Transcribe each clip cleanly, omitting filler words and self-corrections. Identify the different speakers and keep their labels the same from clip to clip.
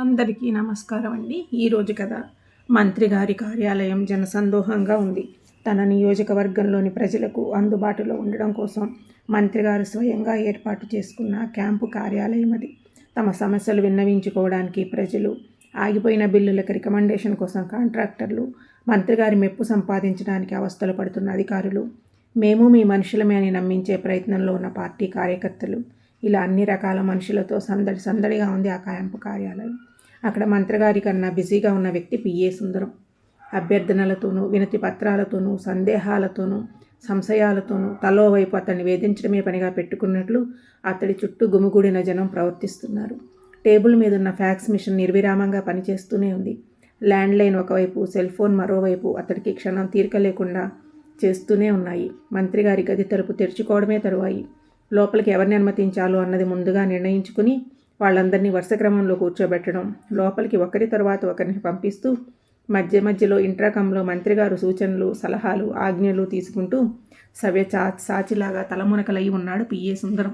Speaker 1: అందరికీ నమస్కారం అండి. ఈరోజు కథ మంత్రి గారి కార్యాలయం జనసందోహంగా ఉంది. తన నియోజకవర్గంలోని ప్రజలకు అందుబాటులో ఉండడం కోసం మంత్రి గారు స్వయంగా ఏర్పాటు చేసుకున్న క్యాంపు కార్యాలయం అది. తమ సమస్యలు విన్నవించుకోవడానికి ప్రజలు, ఆగిపోయిన బిల్లులకు రికమెండేషన్ కోసం కాంట్రాక్టర్లు, మంత్రి గారి మెప్పు సంపాదించడానికి అవస్థలు పడుతున్న అధికారులు, మేము మీ మనుషులమే అని నమ్మించే ప్రయత్నంలో ఉన్న పార్టీ కార్యకర్తలు, ఇలా అన్ని రకాల మనుషులతో సందడిగా ఉంది ఆ క్యాంపు కార్యాలయం. అక్కడ మంత్రిగారి కన్నా బిజీగా ఉన్న వ్యక్తి పిఏ సుందరం. అభ్యర్థనలతోనూ, వినతి పత్రాలతోనూ, సందేహాలతోనూ, సంశయాలతోనూ తలో వైపు అతన్ని వేధించడమే పనిగా పెట్టుకున్నట్లు అతడి చుట్టూ గుమిగూడిన జనం ప్రవర్తిస్తున్నారు. టేబుల్ మీద ఉన్న ఫ్యాక్స్ మిషన్ నిర్విరామంగా పనిచేస్తూనే ఉంది. ల్యాండ్లైన్ ఒకవైపు, సెల్ ఫోన్ మరోవైపు అతడికి క్షణం తీరిక లేకుండా చేస్తూనే ఉన్నాయి. మంత్రిగారి గది తలుపు తెరుచుకోవడమే తరువాయి. లోపలికి ఎవరిని అనుమతించాలో అన్నది ముందుగా నిర్ణయించుకుని వాళ్ళందరినీ వరుస క్రమంలో కూర్చోబెట్టడం, లోపలికి ఒకరి తర్వాత ఒకరిని పంపిస్తూ మధ్య మధ్యలో ఇంట్రాకంలో మంత్రిగారు సూచనలు, సలహాలు, ఆజ్ఞలు తీసుకుంటూ సాచిలాగా తలమునకలై ఉన్నాడు పిఏ సుందరం.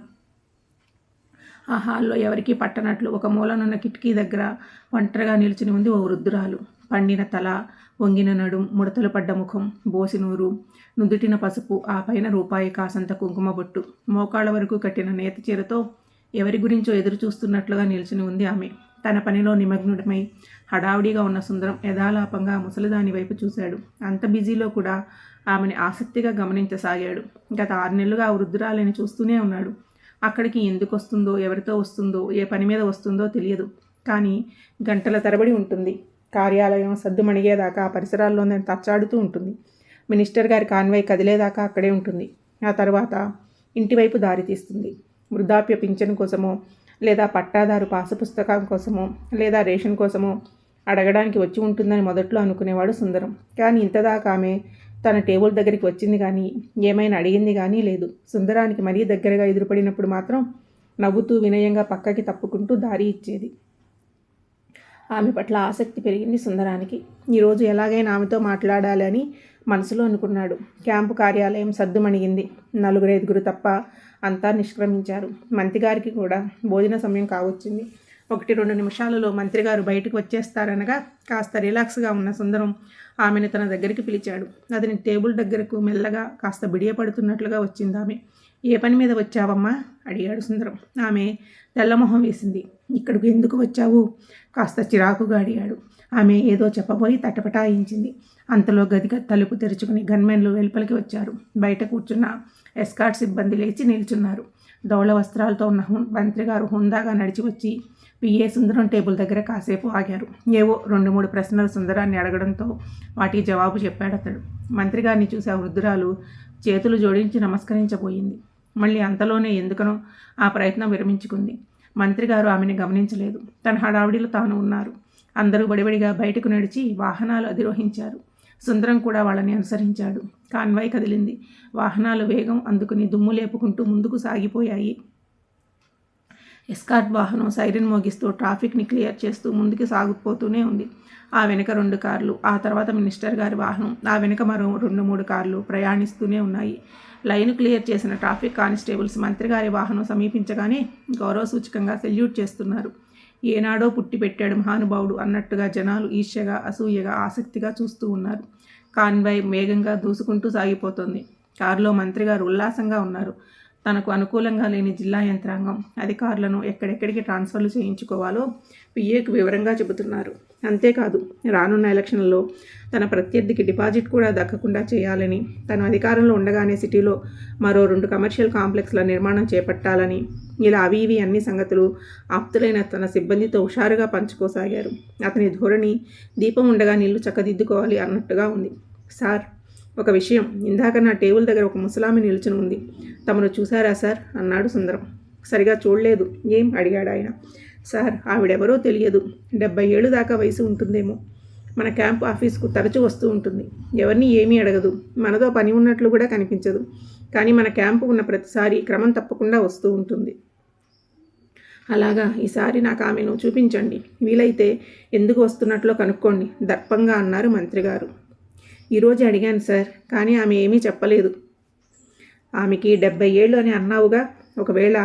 Speaker 1: ఆ హాల్లో ఎవరికీ పట్టనట్లు ఒక మూలనున్న కిటికీ దగ్గర ఒంటరిగా నిల్చుని ఉంది ఓ వృద్ధురాలు. పండిన తల, వంగిన నడుం, ముడతలు పడ్డ ముఖం, బోసినూరు, నుదుటిన పసుపు, ఆ పైన రూపాయి కాసంత కుంకుమ బొట్టు, మోకాళ్ళ వరకు కట్టిన నేత చీరతో ఎవరి గురించో ఎదురు చూస్తున్నట్లుగా నిల్చుని ఉంది ఆమె. తన పనిలో నిమగ్నుడమై హడావుడిగా ఉన్న సుందరం యథాలాపంగా ముసలిదాని వైపు చూశాడు. అంత బిజీలో కూడా ఆమెని ఆసక్తిగా గమనించసాగాడు. గత 6 నెలలుగా ఆ వృద్ధురాలిని చూస్తూనే ఉన్నాడు. అక్కడికి ఎందుకు వస్తుందో, ఎవరితో వస్తుందో, ఏ పని మీద వస్తుందో తెలియదు. కానీ గంటల తరబడి ఉంటుంది. కార్యాలయం సద్దుమణిగేదాకా ఆ పరిసరాల్లోనే తచ్చాడుతూ ఉంటుంది. మినిస్టర్ గారి కాన్వాయ్ కదిలేదాకా అక్కడే ఉంటుంది. ఆ తర్వాత ఇంటివైపు దారి తీస్తుంది. వృద్ధాప్య పింఛన్ కోసమో, లేదా పట్టాదారు పాసు పుస్తకం కోసమో, లేదా రేషన్ కోసమో అడగడానికి వచ్చి ఉంటుందని మొదట్లో అనుకునేవాడు సుందరం. కానీ ఇంతదాకా ఆమె తన టేబుల్ దగ్గరికి వచ్చింది కానీ, ఏమైనా అడిగింది కానీ లేదు. సుందరానికి మరీ దగ్గరగా ఎదురుపడినప్పుడు మాత్రం నవ్వుతూ వినయంగా పక్కకి తప్పుకుంటూ దారి ఇచ్చేది. ఆమె పట్ల ఆసక్తి పెరిగింది సుందరానికి. ఈరోజు ఎలాగైనా ఆమెతో మాట్లాడాలి అని మనసులో అనుకున్నాడు. క్యాంపు కార్యాలయం సద్దుమణిగింది. 4-5 తప్ప అంతా నిష్క్రమించారు. మంత్రిగారికి కూడా భోజన సమయం కావచ్చింది. 1-2 నిమిషాలలో మంత్రిగారు బయటకు వచ్చేస్తారనగా కాస్త రిలాక్స్గా ఉన్న సుందరం ఆమెను తన దగ్గరికి పిలిచాడు. అతని టేబుల్ దగ్గరకు మెల్లగా, కాస్త బిడియపడుతున్నట్లుగా వచ్చింది ఆమె. ఏ పని మీద వచ్చావమ్మా అడిగాడు సుందరం. ఆమె తెల్లమొహం వేసింది. ఇక్కడికి ఎందుకు వచ్చావు కాస్త చిరాకుగా అడిగాడు. ఆమె ఏదో చెప్పబోయి తటపటాయించింది. అంతలో గది తలుపు తెరుచుకుని గన్మెన్లు వెలుపలికి వచ్చారు. బయట కూర్చున్న ఎస్కార్ట్ సిబ్బంది లేచి నిల్చున్నారు. దౌళ వస్త్రాలతో ఉన్న మంత్రిగారు హుందాగా నడిచి వచ్చి పిఏ సుందరం టేబుల్ దగ్గర కాసేపు ఆగారు. ఏవో 2-3 ప్రశ్నలు సుందరాన్ని అడగడంతో వాటికి జవాబు చెప్పాడు అతడు. మంత్రిగారిని చూసి ఆ వృద్ధురాలు చేతులు జోడించి నమస్కరించబోయింది. మళ్ళీ అంతలోనే ఎందుకనో ఆ ప్రయత్నం విరమించుకుంది. మంత్రిగారు ఆమెను గమనించలేదు. తన హడావిడిలో తాను ఉన్నారు. అందరూ బడిబడిగా బయటకు నడిచి వాహనాలు అధిరోహించారు. సుందరం కూడా వాళ్ళని అనుసరించాడు. కాన్వాయ్ కదిలింది. వాహనాలు వేగం అందుకుని దుమ్ము లేపుకుంటూ ముందుకు సాగిపోయాయి. ఎస్కార్ట్ వాహనం సైరన్ మోగిస్తూ ట్రాఫిక్ని క్లియర్ చేస్తూ ముందుకు సాగిపోతూనే ఉంది. ఆ వెనుక 2 కార్లు, ఆ తర్వాత మినిస్టర్ గారి వాహనం, ఆ వెనుక మరో 2-3 కార్లు ప్రయాణిస్తూనే ఉన్నాయి. లైన్ క్లియర్ చేసిన ట్రాఫిక్ కానిస్టేబుల్స్ మంత్రిగారి వాహనం సమీపించగానే గౌరవ సూచకంగా సెల్యూట్ చేస్తున్నారు. ఏనాడో పుట్టి పెట్టాడు మహానుభావుడు అన్నట్టుగా జనాలు ఈర్ష్యగా, అసూయగా, ఆసక్తిగా చూస్తూ ఉన్నారు. కాన్వాయ్ వేగంగా దూసుకుంటూ సాగిపోతుంది. కారులో మంత్రిగారు ఉల్లాసంగా ఉన్నారు. తనకు అనుకూలంగా లేని జిల్లా యంత్రాంగం, అధికారులను ఎక్కడెక్కడికి ట్రాన్స్ఫర్లు చేయించుకోవాలో పిఏకు వివరంగా చెబుతున్నారు. అంతేకాదు, రానున్న ఎలక్షన్లలో తన ప్రత్యర్థికి డిపాజిట్ కూడా దక్కకుండా చేయాలని, తను అధికారంలో ఉండగానే సిటీలో మరో 2 కమర్షియల్ కాంప్లెక్స్ల నిర్మాణం చేపట్టాలని, ఇలా అవి ఇవి అన్ని సంగతులు ఆప్తులైన తన సిబ్బందితో హుషారుగా పంచుకోసాగారు. అతని ధోరణి దీపం ఉండగా నీళ్లు చక్కదిద్దుకోవాలి అన్నట్టుగా ఉంది. సార్, ఒక విషయం, ఇందాక నా టేబుల్ దగ్గర ఒక ముసలామి నిల్చుని ఉంది. తమను చూశారా సార్ అన్నాడు సుందరం. సరిగా చూడలేదు. ఏం అడిగాడు ఆయన. సార్, ఆవిడెవరో తెలియదు. 70 ఏళ్ళు దాకా వయసు ఉంటుందేమో. మన క్యాంప్ ఆఫీస్కు తరచూ వస్తూ ఉంటుంది. ఎవరిని ఏమీ అడగదు. మనతో పని ఉన్నట్లు కూడా కనిపించదు. కానీ మన క్యాంపు ఉన్న ప్రతిసారి క్రమం తప్పకుండా వస్తూ ఉంటుంది. అలాగా, ఈసారి నాకు ఆమెను చూపించండి. వీలైతే ఎందుకు వస్తున్నట్లో కనుక్కోండి దర్పంగా అన్నారు మంత్రిగారు. ఈరోజు అడిగాను సార్, కానీ ఆమె ఏమీ చెప్పలేదు. ఆమెకి 70 ఏళ్ళు అని అన్నావుగా, ఒకవేళ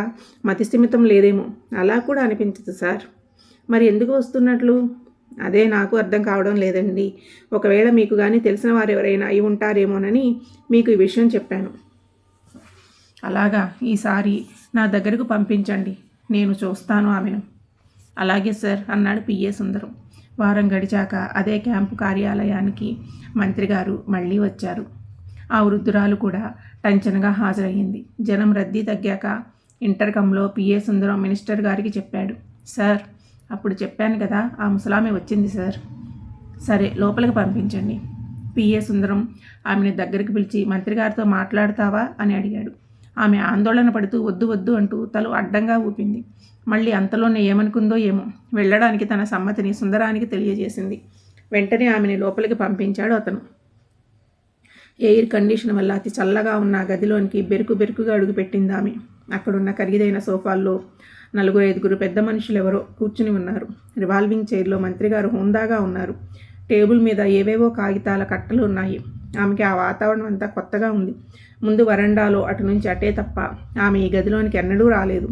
Speaker 1: మతిస్థిమితం లేదేమో. అలా కూడా అనిపించదు సార్. మరి ఎందుకు వస్తున్నట్లు? అదే నాకు అర్థం కావడం లేదండి. ఒకవేళ మీకు కానీ తెలిసిన వారు ఎవరైనా అయి ఉంటారేమోనని మీకు ఈ విషయం చెప్పాను. అలాగా, ఈసారి నా దగ్గరకు పంపించండి, నేను చూస్తాను ఆమెను. అలాగే సార్ అన్నాడు పిఏ సుందరం. వారం గడిచాక అదే క్యాంపు కార్యాలయానికి మంత్రి గారు మళ్ళీ వచ్చారు. ఆ వృద్ధురాలు కూడా టంచనగా హాజరయ్యింది. జనం రద్దీ తగ్గాక ఇంటర్కంలో పిఏ సుందరం మినిస్టర్ గారికి చెప్పాడు. సార్, అప్పుడు చెప్పాను కదా, ఆ ముసలామె వచ్చింది సార్. సరే, లోపలికి పంపించండి. పిఏ సుందరం ఆమెను దగ్గరికి పిలిచి మంత్రి గారితో మాట్లాడతావా అని అడిగాడు. ఆమె ఆందోళన పడుతూ వద్దు వద్దు అంటూ తల అడ్డంగా ఊపింది. మళ్ళీ అంతలోనే ఏమనుకుందో ఏమో వెళ్ళడానికి తన సమ్మతిని సుందరానికి తెలియజేసింది. వెంటనే ఆమెని లోపలికి పంపించాడు అతను. ఎయిర్ కండిషన్ వల్ల అతి చల్లగా ఉన్న గదిలోనికి బెరుకుగా అడుగుపెట్టింది ఆమె. అక్కడున్న ఖరీదైన సోఫాల్లో 4-5 పెద్ద మనుషులు ఎవరో కూర్చుని ఉన్నారు. రివాల్వింగ్ చైర్లో మంత్రిగారు హోందాగా ఉన్నారు. టేబుల్ మీద ఏవేవో కాగితాల కట్టలు ఉన్నాయి. ఆమెకి ఆ వాతావరణం అంతా కొత్తగా ఉంది. ముందు వరండాలో అటు నుంచి అటే తప్ప ఆమె ఈ గదిలోనికి ఎన్నడూ రాలేదు.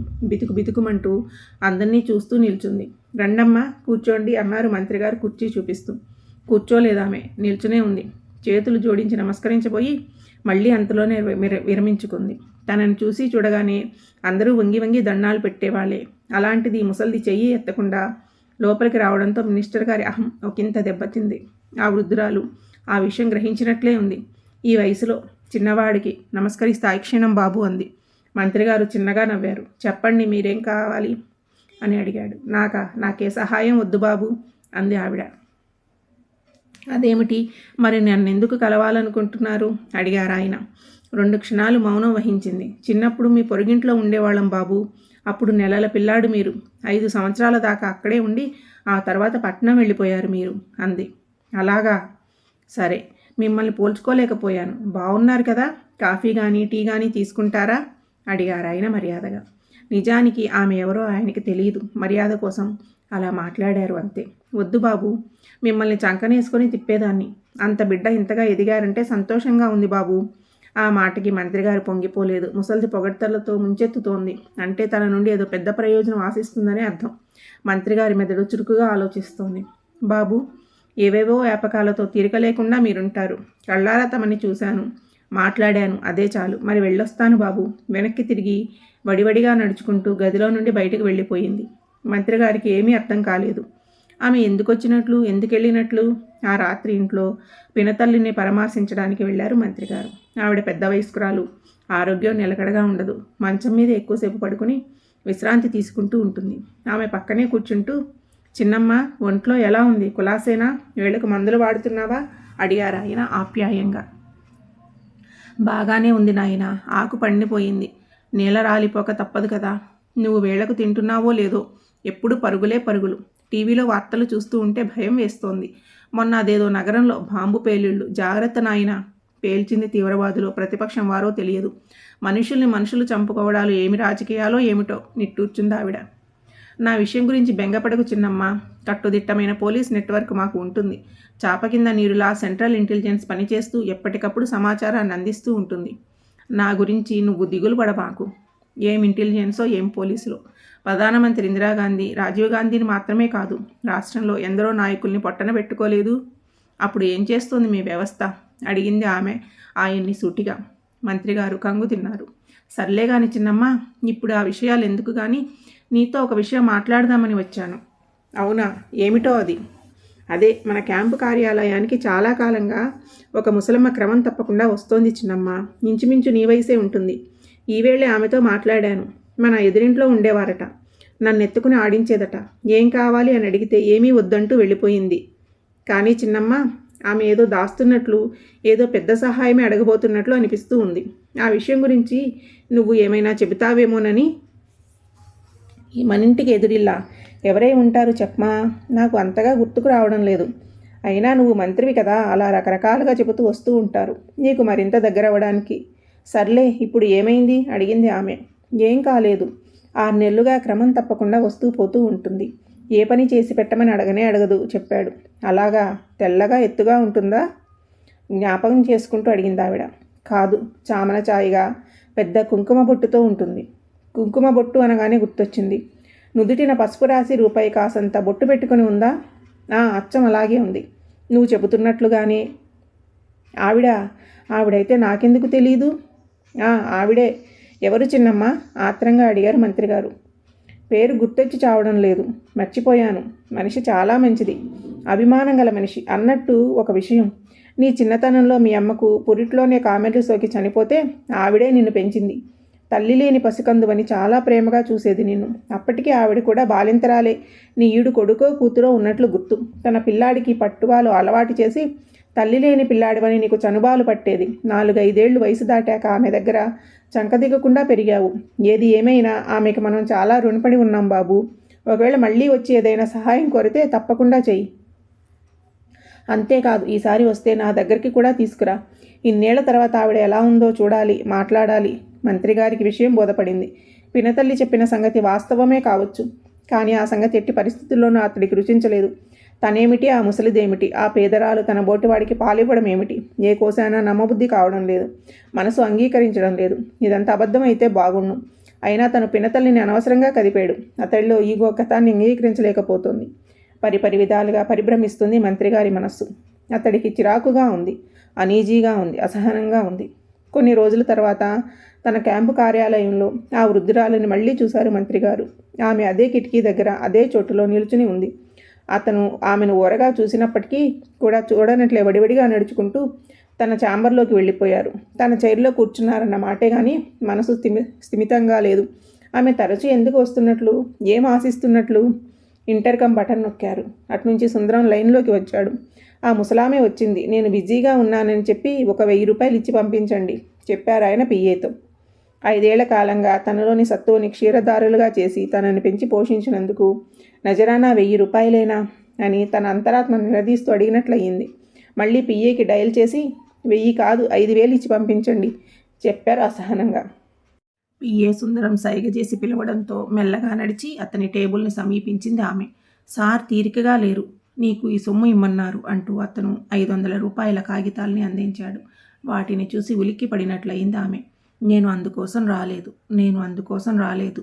Speaker 1: బితుకుమంటూ అందరినీ చూస్తూ నిల్చుంది. రండమ్మా, కూర్చోండి అన్నారు మంత్రిగారు కుర్చీ చూపిస్తూ. కూర్చోలేదామె, నిల్చునే ఉంది. చేతులు జోడించి నమస్కరించబోయి మళ్ళీ అంతలోనే విరమించుకుంది. తనను చూసి చూడగానే అందరూ వంగి దండాలు పెట్టేవాళ్లే. అలాంటిది ముసల్ది చెయ్యి ఎత్తకుండా లోపలికి రావడంతో మినిస్టర్ గారి అహం ఒకంత దెబ్బతింది. ఆ వృద్ధురాలు ఆ విషయం గ్రహించినట్లే ఉంది. ఈ వయసులో చిన్నవాడికి నమస్కరిస్తే క్షణం బాబు అంది. మంత్రిగారు చిన్నగా నవ్వారు. చెప్పండి, మీరేం కావాలి అని అడిగాడు. నాకే సహాయం వద్దు బాబు అంది ఆవిడ. అదేమిటి మరి, నన్నెందుకు కలవాలనుకుంటున్నారు అడిగారు ఆయన. 2 క్షణాలు మౌనం వహించింది. చిన్నప్పుడు మీ పొరుగింట్లో ఉండేవాళ్ళం బాబు. అప్పుడు నెలల పిల్లాడు మీరు. 5 సంవత్సరాల దాకా అక్కడే ఉండి ఆ తర్వాత పట్నం వెళ్ళిపోయారు మీరు అంది. అలాగా, సరే, మిమ్మల్ని పోల్చుకోలేకపోయాను. బాగున్నారు కదా, కాఫీ కానీ టీ కానీ తీసుకుంటారా అడిగారు ఆయన మర్యాదగా. నిజానికి ఆమె ఎవరో ఆయనకి తెలియదు. మర్యాద కోసం అలా మాట్లాడారు అంతే. వద్దు బాబు, మిమ్మల్ని చంకనేసుకొని తిప్పేదాన్ని. అంత బిడ్డ ఇంతగా ఎదిగారంటే సంతోషంగా ఉంది బాబు. ఆ మాటకి మంత్రిగారు పొంగిపోలేదు. ముసల్ది పొగడ్తలతో ముంచెత్తుతోంది. అంటే తన నుండి ఏదో పెద్ద ప్రయోజనం ఆశిస్తుందని అర్థం. మంత్రిగారి మెదడు చురుకుగా ఆలోచిస్తోంది. బాబు, ఏవేవో వ్యాపకాలతో తీరిక లేకుండా మీరుంటారు. కళ్ళారా తమని చూశాను, మాట్లాడాను, అదే చాలు. మరి వెళ్ళొస్తాను బాబు. వెనక్కి తిరిగి వడివడిగా నడుచుకుంటూ గదిలో నుండి బయటకు వెళ్ళిపోయింది. మంత్రిగారికి ఏమీ అర్థం కాలేదు. ఆమె ఎందుకొచ్చినట్లు, ఎందుకెళ్ళినట్లు? ఆ రాత్రి ఇంట్లో పినతల్లిని పరామర్శించడానికి వెళ్ళారు మంత్రిగారు. ఆవిడ పెద్ద వయస్కురాలు, ఆరోగ్యం నిలకడగా ఉండదు. మంచం మీద ఎక్కువసేపు పడుకుని విశ్రాంతి తీసుకుంటూ ఉంటుంది. ఆమె పక్కనే కూర్చుంటూ, చిన్నమ్మ, ఒంట్లో ఎలా ఉంది? కులాసేనా? వేళకు మందులు వాడుతున్నావా అడిగారు ఆయన ఆప్యాయంగా. బాగానే ఉంది నాయన, ఆకు పండిపోయింది. నేల రాలిపోక తప్పదు కదా. నువ్వు వేళకు తింటున్నావో లేదో, ఎప్పుడు పరుగులే పరుగులు. టీవీలో వార్తలు చూస్తూ ఉంటే భయం వేస్తోంది. మొన్న అదేదో నగరంలో బాంబు పేలుళ్ళు. జాగ్రత్త నాయన, పేల్చింది తీవ్రవాదులో, ప్రతిపక్షం వారో తెలియదు. మనుషులు చంపుకోవడాలు ఏమి రాజకీయాలో ఏమిటో నిట్టూర్చుంది ఆవిడ. నా విషయం గురించి బెంగపడకు చిన్నమ్మ. కట్టుదిట్టమైన పోలీస్ నెట్వర్క్ మాకు ఉంటుంది. చాప కింద నీరులా సెంట్రల్ ఇంటెలిజెన్స్ పనిచేస్తూ ఎప్పటికప్పుడు సమాచారాన్ని అందిస్తూ ఉంటుంది. నా గురించి నువ్వు దిగులు పడబాకు. ఏం ఇంటెలిజెన్సో ఏం పోలీసులో. ప్రధానమంత్రి ఇందిరాగాంధీ రాజీవ్ గాంధీని మాత్రమే కాదు, రాష్ట్రంలో ఎందరో నాయకుల్ని పొట్టన పెట్టుకోలేదు. అప్పుడు ఏం చేస్తోంది మీ వ్యవస్థ అడిగింది ఆమె ఆయన్ని సూటిగా. మంత్రిగారు కంగు తిన్నారు. సర్లే గాని చిన్నమ్మ, ఇప్పుడు ఆ విషయాలు ఎందుకు కానీ, నీతో ఒక విషయం మాట్లాడదామని వచ్చాను. అవునా, ఏమిటో అది? అదే, మన క్యాంపు కార్యాలయానికి చాలా కాలంగా ఒక ముసలమ్మ క్రమం తప్పకుండా వస్తోంది చిన్నమ్మ. ఇంచుమించు నీ వయసే ఉంటుంది. ఈవేళే ఆమెతో మాట్లాడాను. మన ఎదురింట్లో ఉండేవారట. నన్ను ఎత్తుకుని ఆడించేదట. ఏం కావాలి అని అడిగితే ఏమీ వద్దంటూ వెళ్ళిపోయింది. కానీ చిన్నమ్మ, ఆమె ఏదో దాస్తున్నట్లు, ఏదో పెద్ద సహాయమే అడగబోతున్నట్లు అనిపిస్తూ ఉంది. ఆ విషయం గురించి నువ్వు ఏమైనా చెబుతావేమోనని. మనింటికి ఎదురిల్లా ఎవరై ఉంటారు చెప్పమా? నాకు అంతగా గుర్తుకు రావడం లేదు. అయినా నువ్వు మంత్రివి కదా, అలా రకరకాలుగా చెబుతూ వస్తూ ఉంటారు. నీకు మరింత దగ్గర అవ్వడానికి. సర్లే, ఇప్పుడు ఏమైంది అడిగింది ఆమె. ఏం కాలేదు. 6 నెలలుగా క్రమం తప్పకుండా వస్తూ పోతూ ఉంటుంది. ఏ పని చేసి పెట్టమని అడగదు చెప్పాడు. అలాగా, తెల్లగా ఎత్తుగా ఉంటుందా? జ్ఞాపకం చేసుకుంటూ అడిగింది ఆవిడ. కాదు, చామన ఛాయగా పెద్ద కుంకుమ బొట్టుతో ఉంటుంది. కుంకుమ బొట్టు అనగానే గుర్తొచ్చింది. నుదుటిన పసుపు రాసి రూపాయి కాసంత బొట్టు పెట్టుకుని ఉందా? అచ్చం అలాగే ఉంది. నువ్వు చెబుతున్నట్లుగానే. ఆవిడైతే నాకెందుకు తెలీదు? ఆవిడే. ఎవరు చిన్నమ్మ? ఆత్రంగా అడిగారు మంత్రిగారు. పేరు గుర్తొచ్చి చావడం లేదు, మర్చిపోయాను. మనిషి చాలా మంచిది, అభిమానం గల మనిషి. అన్నట్టు ఒక విషయం, నీ చిన్నతనంలో మీ అమ్మకు పురిట్లోనే కామెర్లు సోకి చనిపోతే ఆవిడే నిన్ను పెంచింది. తల్లి లేని పసికందువని చాలా ప్రేమగా చూసేది నిన్ను. అప్పటికీ ఆవిడ కూడా బాలింతరాలే. నీ ఈడు కొడుకో కూతురో ఉన్నట్లు గుర్తు. తన పిల్లాడికి పట్టువాలు అలవాటు చేసి తల్లి లేని పిల్లాడివని నీకు చనుబాలు పట్టేది. 4-5 వయసు దాటాక ఆమె దగ్గర చంకదిగకుండా పెరిగావు. ఏది ఏమైనా ఆమెకు మనం చాలా రుణపడి ఉన్నాం బాబు. ఒకవేళ మళ్ళీ వచ్చి ఏదైనా సహాయం కోరితే తప్పకుండా చెయ్యి. అంతేకాదు, ఈసారి వస్తే నా దగ్గరికి కూడా తీసుకురా. ఇన్నేళ్ల తర్వాత ఆవిడ ఎలా ఉందో చూడాలి, మాట్లాడాలి. మంత్రిగారికి విషయం బోధపడింది. పినతల్లి చెప్పిన సంగతి వాస్తవమే కావచ్చు, కానీ ఆ సంగతి ఎట్టి పరిస్థితుల్లోనూ అతడికి రుచించలేదు. తనేమిటి, ఆ ముసలిదేమిటి, ఆ పేదరాలు తన బోటివాడికి పాలివ్వడం ఏమిటి? ఏ కోసానా నమ్మబుద్ధి కావడం లేదు, మనసు అంగీకరించడం లేదు. ఇదంతా అబద్ధమైతే బాగుండు. అయినా తను పినతల్లిని అనవసరంగా కదిపాడు. అతడిలో ఈగో గతాన్ని అంగీకరించలేకపోతుంది. పరిపరి విధాలుగా పరిభ్రమిస్తుంది మంత్రిగారి మనస్సు. అతడికి చిరాకుగా ఉంది, అనీజీగా ఉంది, అసహనంగా ఉంది. కొన్ని రోజుల తర్వాత తన క్యాంపు కార్యాలయంలో ఆ వృద్ధురాలిని మళ్ళీ చూశారు మంత్రిగారు. ఆమె అదే కిటికీ దగ్గర అదే చోటులో నిల్చుని ఉంది. అతను ఆమెను ఓరగా చూసినప్పటికీ కూడా చూడనట్లే వడివడిగా నడుచుకుంటూ తన ఛాంబర్లోకి వెళ్ళిపోయారు. తన చైర్లో కూర్చున్నారన్న మాటే కానీ మనసు స్థిమితంగా లేదు. ఆమె తరచూ ఎందుకు వస్తున్నట్లు, ఏం ఆశిస్తున్నట్లు? Intercom button నొక్కారు. అటునుంచి సుందరం లైన్లోకి వచ్చాడు. ఆ ముసలామే వచ్చింది. నేను బిజీగా ఉన్నానని చెప్పి ఒక 1000 రూపాయలు ఇచ్చి పంపించండి చెప్పారు ఆయన పిఏతో. 5 ఏళ్ల కాలంగా తనలోని సత్తువుని క్షీరదారులుగా చేసి తనని పెంచి పోషించినందుకు నజరానా 1000 రూపాయలేనా అని తన అంతరాత్మ నిలదీస్తూ అడిగినట్లయింది. మళ్ళీ పిఏకి డయల్ చేసి 1000 కాదు 5000 ఇచ్చి పంపించండి చెప్పారు అసహనంగా. పిఏ సుందరం సైగ చేసి పిలవడంతో మెల్లగా నడిచి అతని టేబుల్ని సమీపించింది ఆమె. సార్ తీరికగా లేరు, నీకు ఈ సొమ్ము ఇమ్మన్నారు అంటూ అతను 500 రూపాయల కాగితాల్ని అందించాడు. వాటిని చూసి ఉలిక్కి పడినట్లయింది ఆమె. నేను అందుకోసం రాలేదు.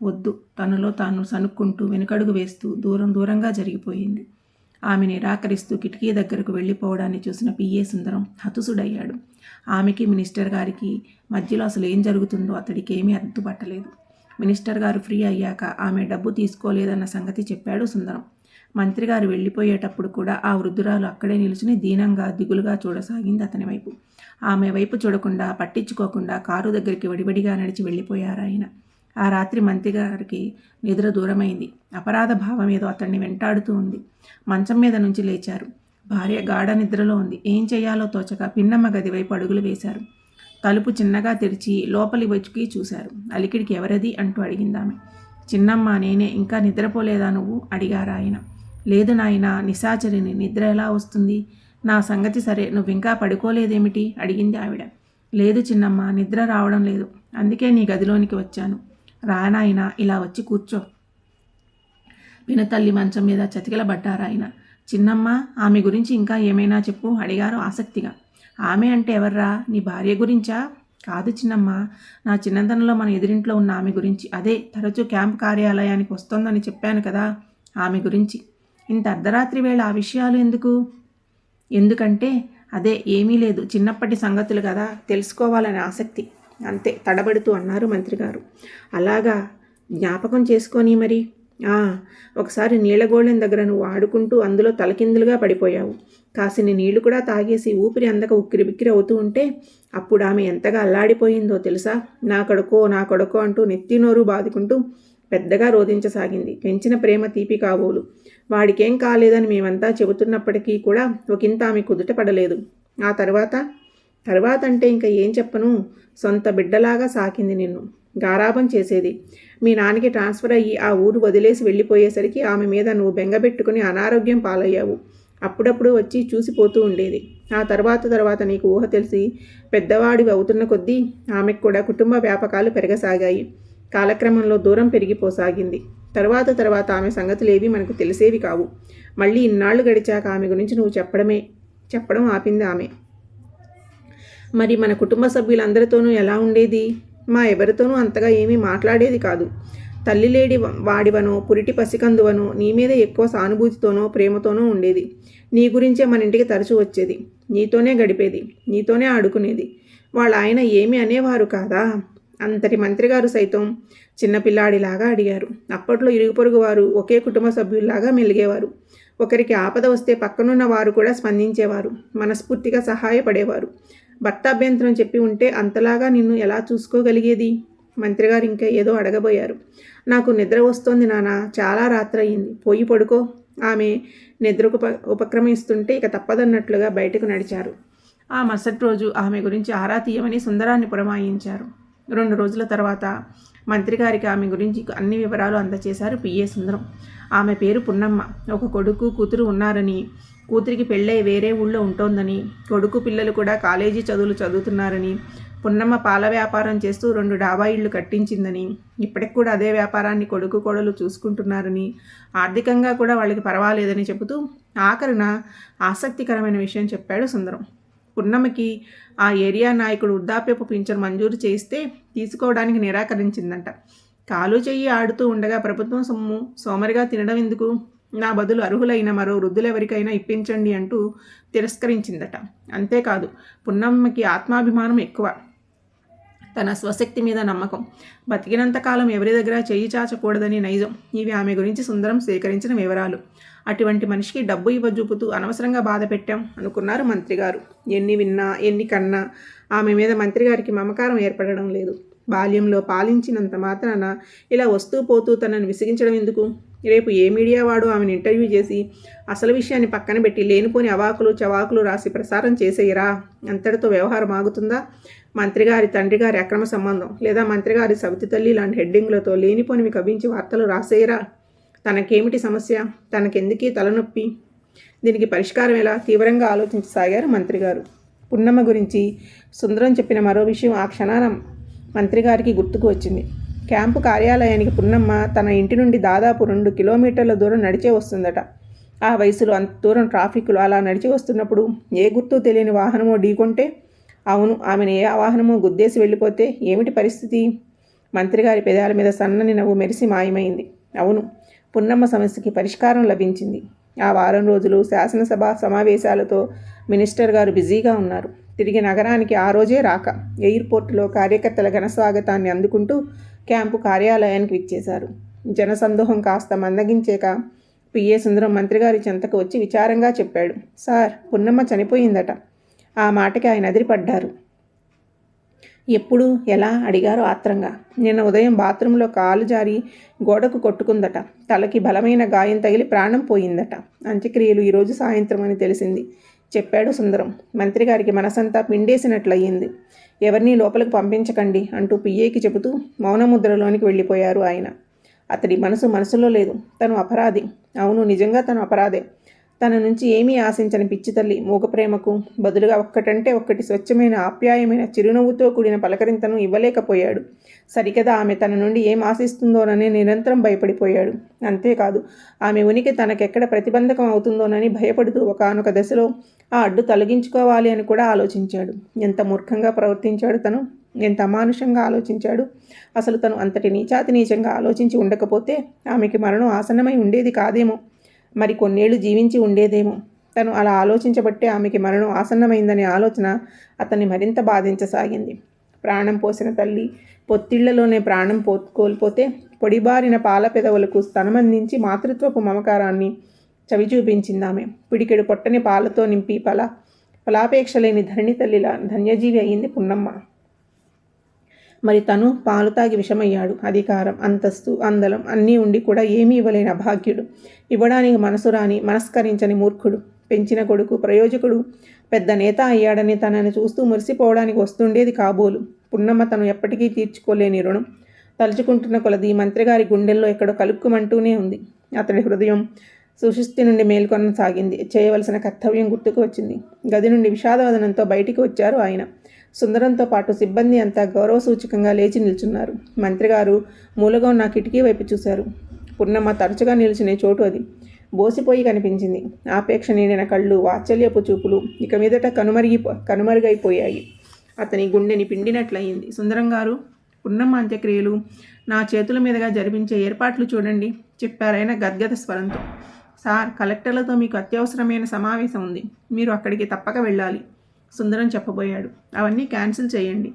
Speaker 1: వద్దు తనలో తాను సనుక్కుంటూ వెనుకడుగు వేస్తూ దూరంగా జరిగిపోయింది. ఆమె నిరాకరిస్తూ కిటికీ దగ్గరకు వెళ్ళిపోవడాన్ని చూసిన పిఏ సుందరం హతుసుడయ్యాడు. ఆమెకి మినిస్టర్ గారికి మధ్యలో అసలు ఏం జరుగుతుందో అతడికి ఏమీ అర్థపట్టలేదు. మినిస్టర్ గారు ఫ్రీ అయ్యాక ఆమె డబ్బు తీసుకోలేదన్న సంగతి చెప్పాడు సుందరం. మంత్రి గారు వెళ్ళిపోయేటప్పుడు కూడా ఆ వృద్ధురాలు అక్కడే నిలుచుని దీనంగా దిగులుగా చూడసాగింది అతని వైపు. ఆమె వైపు చూడకుండా పట్టించుకోకుండా కారు దగ్గరికి వడివడిగా నడిచి వెళ్ళిపోయారు ఆయన. ఆ రాత్రి మంత్రి గారికి నిద్ర దూరమైంది. అపరాధ భావం ఏదో అతన్ని వెంటాడుతూ ఉంది. మంచం మీద నుంచి లేచారు. భార్య గాఢ నిద్రలో ఉంది. ఏం చేయాలో తోచక పిన్నమ్మ గది వైపు అడుగులు వేశారు. తలుపు చిన్నగా తెరిచి లోపలి వచ్చి చూశారు. అలికిడికి ఎవరది అంటూ అడిగిందామె. చిన్నమ్మ, నేనే. ఇంకా నిద్రపోలేదా నువ్వు అడిగారు ఆయన. లేదు నాయనా, నిశాచరిని, నిద్ర ఎలా వస్తుంది? నా సంగతి సరే, నువ్వింకా పడుకోలేదేమిటి అడిగింది ఆవిడ. లేదు చిన్నమ్మ, నిద్ర రావడం లేదు, అందుకే నీ గదిలోనికి వచ్చాను. రానాయన, ఇలా వచ్చి కూర్చో. పినతల్లి మంచం మీద చతికిలబడ్డారాయన. చిన్నమ్మ, ఆమె గురించి ఇంకా ఏమైనా చెప్పు అడిగారు ఆసక్తిగా. ఆమె అంటే ఎవర్రా? నీ భార్య గురించా? కాదు చిన్నమ్మ, నా చిన్నతనంలో మన ఎదురింట్లో ఉన్న ఆమె గురించి. అదే తరచూ క్యాంప్ కార్యాలయానికి వస్తోందని చెప్పాను కదా, ఆమె గురించి. ఇంత అర్ధరాత్రి వేళ ఆ విషయాలు ఎందుకంటే అదే, ఏమీ లేదు, చిన్నప్పటి సంగతులు కదా, తెలుసుకోవాలనే ఆసక్తి అంతే తడబడుతూ అన్నారు మంత్రిగారు. అలాగా, జ్ఞాపకం చేసుకొని మరి. ఒకసారి నీళ్లగోళం దగ్గర నువ్వు ఆడుకుంటూ అందులో తలకిందులుగా పడిపోయావు. కాసిని నీళ్లు కూడా తాగేసి ఊపిరి అందక ఉక్కిరిబిక్కిరి అవుతూ ఉంటే అప్పుడు ఆమె ఎంతగా అల్లాడిపోయిందో తెలుసా? నా కొడుకో అంటూ నెత్తినోరు బాదుకుంటూ పెద్దగా రోధించసాగింది. పెంచిన ప్రేమ తీపి కాబోలు. వాడికేం కాలేదని మేమంతా చెబుతున్నప్పటికీ కూడా ఒకంత ఆమె కుదుట పడలేదు. ఆ తర్వాత అంటే ఇంకా ఏం చెప్పను, సొంత బిడ్డలాగా సాకింది నిన్ను, గారాబం చేసేది. మీ నాన్నకి ట్రాన్స్ఫర్ అయ్యి ఆ ఊరు వదిలేసి వెళ్ళిపోయేసరికి ఆమె మీద నువ్వు బెంగబెట్టుకుని అనారోగ్యం పాలయ్యావు. అప్పుడప్పుడు వచ్చి చూసిపోతూ ఉండేది. ఆ తర్వాత నీకు ఊహ తెలిసి పెద్దవాడివి అవుతున్న కొద్దీ ఆమెకు కూడా కుటుంబ వ్యాపకాలు పెరగసాగాయి. కాలక్రమంలో దూరం పెరిగిపోసాగింది. తర్వాత ఆమె సంగతులేవి మనకు తెలిసేవి కావు. మళ్ళీ ఇన్నాళ్ళు గడిచాక ఆమె గురించి నువ్వు చెప్పడం ఆపింది ఆమె. మరి మన కుటుంబ సభ్యులందరితోనూ ఎలా ఉండేది? మా ఎవరితోనూ అంతగా ఏమీ మాట్లాడేది కాదు. తల్లి లేడి వాడివనో పురిటి పసికందువనో నీ మీద ఎక్కువ సానుభూతితోనో ప్రేమతోనో ఉండేది. నీ గురించే మన ఇంటికి తరచూ వచ్చేది. నీతోనే గడిపేది, నీతోనే ఆడుకునేది. వాళ్ళ ఆయన ఏమీ అనేవారు కాదా? అంతటి మంత్రిగారు సైతం చిన్నపిల్లాడిలాగా అడిగారు. అప్పట్లో ఇరుగు పొరుగు వారు ఒకే కుటుంబ సభ్యుల్లాగా మెలిగేవారు. ఒకరికి ఆపద వస్తే పక్కనున్న వారు కూడా స్పందించేవారు, మనస్ఫూర్తిగా సహాయపడేవారు. భర్త అభ్యంతరం చెప్పి ఉంటే అంతలాగా నిన్ను ఎలా చూసుకోగలిగేది? మంత్రిగారు ఇంకా ఏదో అడగబోయారు. నాకు నిద్ర వస్తోంది నాన్న, చాలా రాత్రి అయింది, పోయి పడుకో. ఆమె నిద్రకు ఉపక్రమిస్తుంటే ఇక తప్పదన్నట్లుగా బయటకు నడిచారు. ఆ మరుసటి రోజు ఆమె గురించి ఆరా తీయమని సుందరాన్ని పురమాయించారు. 2 రోజుల తర్వాత మంత్రిగారికి ఆమె గురించి అన్ని వివరాలు అందచేశారు పిఏ సుందరం. ఆమె పేరు పున్నమ్మ. ఒక కొడుకు కూతురు ఉన్నారని, కూతురికి పెళ్ళై వేరే ఊళ్ళో ఉంటోందని, కొడుకు పిల్లలు కూడా కాలేజీ చదువులు చదువుతున్నారని, పున్నమ్మ పాల వ్యాపారం చేస్తూ 2 డాబా ఇళ్ళు కట్టించిందని, ఇప్పటికి కూడా అదే వ్యాపారాన్ని కొడుకు కోడలు చూసుకుంటున్నారని, ఆర్థికంగా కూడా వాళ్ళకి పర్వాలేదని చెబుతూ ఆఖరున ఆసక్తికరమైన విషయం చెప్పాడు సుందరం. పున్నమ్మకి ఆ ఏరియా నాయకుడు వృద్ధాప్యపు పింఛను మంజూరు చేయిస్తే తీసుకోవడానికి నిరాకరించిందంట. కాలు చెయ్యి ఆడుతూ ఉండగా ప్రభుత్వం సొమ్ము సోమరిగా తినడం ఎందుకు, నా బదులు అర్హులైన మరో వృద్ధులెవరికైనా ఇప్పించండి అంటూ తిరస్కరించిందట. అంతేకాదు, పున్నమ్మకి ఆత్మాభిమానం ఎక్కువ, తన స్వశక్తి మీద నమ్మకం, బతికినంతకాలం ఎవరి దగ్గర చెయ్యి చాచకూడదని నైజం. ఇవి ఆమె గురించి సుందరం సేకరించిన వివరాలు. అటువంటి మనిషికి డబ్బు ఇవ్వజూపుతూ అనవసరంగా బాధ పెట్టాం అనుకున్నారు మంత్రిగారు. ఎన్ని విన్నా ఎన్ని కన్నా ఆమె మీద మంత్రిగారికి మమకారం ఏర్పడడం లేదు. బాల్యంలో పాలించినంత మాత్రాన ఇలా వస్తూ పోతూ తనను విసిగించడం ఎందుకు? రేపు ఏ మీడియా వాడు ఆమెను ఇంటర్వ్యూ చేసి అసలు విషయాన్ని పక్కన పెట్టి లేనిపోని అవాకులు చవాకులు రాసి ప్రసారం చేసేయరా? అంతటితో వ్యవహారం ఆగుతుందా? మంత్రిగారి తండ్రి గారి అక్రమ సంబంధం లేదా మంత్రిగారి సవితి తల్లి లాంటి హెడ్డింగ్లతో లేనిపోనివి కవించి వార్తలు రాసేయరా? తనకేమిటి సమస్య? తనకెందుకీ తలనొప్పి? దీనికి పరిష్కారం ఎలా? తీవ్రంగా ఆలోచించసాగారు మంత్రిగారు. పున్నమ్మ గురించి సుందరం చెప్పిన మరో విషయం ఆ క్షణాన మంత్రిగారికి గుర్తుకు వచ్చింది. క్యాంపు కార్యాలయానికి పున్నమ్మ తన ఇంటి నుండి దాదాపు 2 కిలోమీటర్ల దూరం నడిచే వస్తుందట. ఆ వయసులో అంత దూరం ట్రాఫిక్లో అలా నడిచి వస్తున్నప్పుడు ఏ గుర్తు తెలియని వాహనమో ఢీకొంటే, అవును, ఆమెను ఏ వాహనమో గుద్దేసి వెళ్ళిపోతే ఏమిటి పరిస్థితి? మంత్రిగారి పెదాల మీద సన్నని నవ్వు మెరిసి మాయమైంది. అవును, పున్నమ్మ సమస్యకి పరిష్కారం లభించింది. ఆ వారం రోజులు శాసనసభ సమావేశాలతో మినిస్టర్ గారు బిజీగా ఉన్నారు. తిరిగి నగరానికి ఆ రోజే రాక ఎయిర్పోర్టులో కార్యకర్తల ఘనస్వాగతాన్ని అందుకుంటూ క్యాంపు కార్యాలయానికి విచ్చేశారు. జనసందోహం కాస్త మందగించాక పిఏ సుందరం మంత్రిగారి చెంతకు వచ్చి విచారంగా చెప్పాడు. సార్, పున్నమ్మ చనిపోయిందట. ఆ మాటకి ఆయన అదిరిపడ్డారు. ఎప్పుడు, ఎలా అడిగారు ఆత్రంగా. నిన్న ఉదయం బాత్రూంలో కాలు జారి గోడకు కొట్టుకుందట. తలకి బలమైన గాయం తగిలి ప్రాణం పోయిందట. అంత్యక్రియలు ఈరోజు సాయంత్రం అని తెలిసింది చెప్పాడు సుందరం. మంత్రిగారికి మనసంతా పిండేసినట్లయింది. ఎవరినీ లోపలికి పంపించకండి అంటూ పిఏకి చెబుతూ మౌనముద్రలోనికి వెళ్ళిపోయారు ఆయన. అతడి మనసులో లేదు. తను అపరాధి. అవును, నిజంగా తను అపరాధే. తన నుంచి ఏమీ ఆశించని పిచ్చి తల్లి మూగ ప్రేమకు బదులుగా ఒక్కటంటే ఒక్కటి స్వచ్ఛమైన ఆప్యాయమైన చిరునవ్వుతో కూడిన పలకరింతను ఇవ్వలేకపోయాడు. సరికదా ఆమె తన నుండి ఏం ఆశిస్తుందోనని నిరంతరం భయపడిపోయాడు. అంతేకాదు, ఆమె ఉనికి తనకెక్కడ ప్రతిబంధకం అవుతుందోనని భయపడుతూ ఒకానొక దశలో ఆ అడ్డు తొలగించుకోవాలి అని కూడా ఆలోచించాడు. ఎంత మూర్ఖంగా ప్రవర్తించాడు తను! ఎంత అమానుషంగా ఆలోచించాడు! అసలు తను అంతటి నీచాతి నీచంగా ఆలోచించి ఉండకపోతే ఆమెకి మరణం ఆసన్నమై ఉండేది కాదేమో. మరి కొన్నేళ్లు జీవించి ఉండేదేమో. తను అలా ఆలోచించబట్టే ఆమెకి మరణం ఆసన్నమైందనే ఆలోచన అతన్ని మరింత బాధించసాగింది. ప్రాణం పోసిన తల్లి పొత్తిళ్లలోనే ప్రాణం కోల్పోతే పొడిబారిన పాల పెదవులకు స్తనమందించి మాతృత్వపు మమకారాన్ని చవి చూపించిందామె. పిడికెడు పొట్టని పాలతో నింపి ఫలాపేక్ష లేని ధరణి తల్లిలా ధన్యజీవి అయింది పున్నమ్మ. మరి తను పాలు తాగి విషమయ్యాడు. అధికారం, అంతస్తు, అందలం అన్నీ ఉండి కూడా ఏమీ ఇవ్వలేని అభాగ్యుడు. ఇవ్వడానికి మనసు రాని, మనస్కరించని మూర్ఖుడు. పెంచిన కొడుకు ప్రయోజకుడు పెద్ద నేత అయ్యాడని తనని చూస్తూ మురిసిపోవడానికి వస్తుండేది కాబోలు. పున్నమ్మ తను ఎప్పటికీ తీర్చుకోలేని రుణం. తలుచుకుంటున్న కొలది మంత్రిగారి గుండెల్లో ఎక్కడో కలుక్కుమంటూనే ఉంది. అతడి హృదయం సుషుప్తి నుండి మేల్కొనసాగింది. చేయవలసిన కర్తవ్యం గుర్తుకు వచ్చింది. గది నుండి విషాదవదనంతో బయటికి వచ్చారు ఆయన. సుందరంతో పాటు సిబ్బంది అంతా గౌరవ సూచకంగా లేచి నిల్చున్నారు. మంత్రిగారు మూలగా ఉన్న కిటికీ వైపు చూశారు. పున్నమ్మ తరచుగా నిలిచిన చోటు అది. బోసిపోయి కనిపించింది. ఆపేక్ష నిండిన కళ్ళు, వాత్సల్యపు చూపులు ఇక మీదట కనుమరుగైపోయాయి. అతని గుండెని పిండినట్లయింది. సుందరం గారు, పున్నమ్మ అంత్యక్రియలు నా చేతుల మీదుగా జరిపించే ఏర్పాట్లు చూడండి చెప్పారాయన గద్గద స్వరంతో. సార్, కలెక్టర్లతో మీకు అత్యవసరమైన సమావేశం ఉంది, మీరు అక్కడికి తప్పక వెళ్ళాలి సుందరం చెప్పబోయాడు. అవన్నీ క్యాన్సిల్ చేయండి,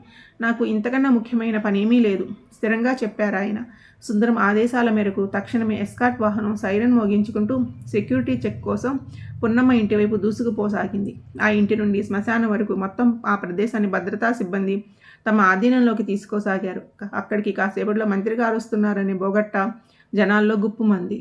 Speaker 1: నాకు ఇంతకన్నా ముఖ్యమైన పనేమీ లేదు స్థిరంగా చెప్పారాయన. సుందరం ఆదేశాల మేరకు తక్షణమే ఎస్కాట్ వాహనం సైరన్ మోగించుకుంటూ సెక్యూరిటీ చెక్ కోసం పున్నమ్మ ఇంటి వైపు దూసుకుపోసాగింది. ఆ ఇంటి నుండి శ్మశానం వరకు మొత్తం ఆ ప్రదేశాన్ని భద్రతా సిబ్బంది తమ ఆధీనంలోకి తీసుకోసాగారు. అక్కడికి కాసేపట్లో మంత్రి గారు వస్తున్నారని బోగట్టా జనాల్లో గుప్పుమంది.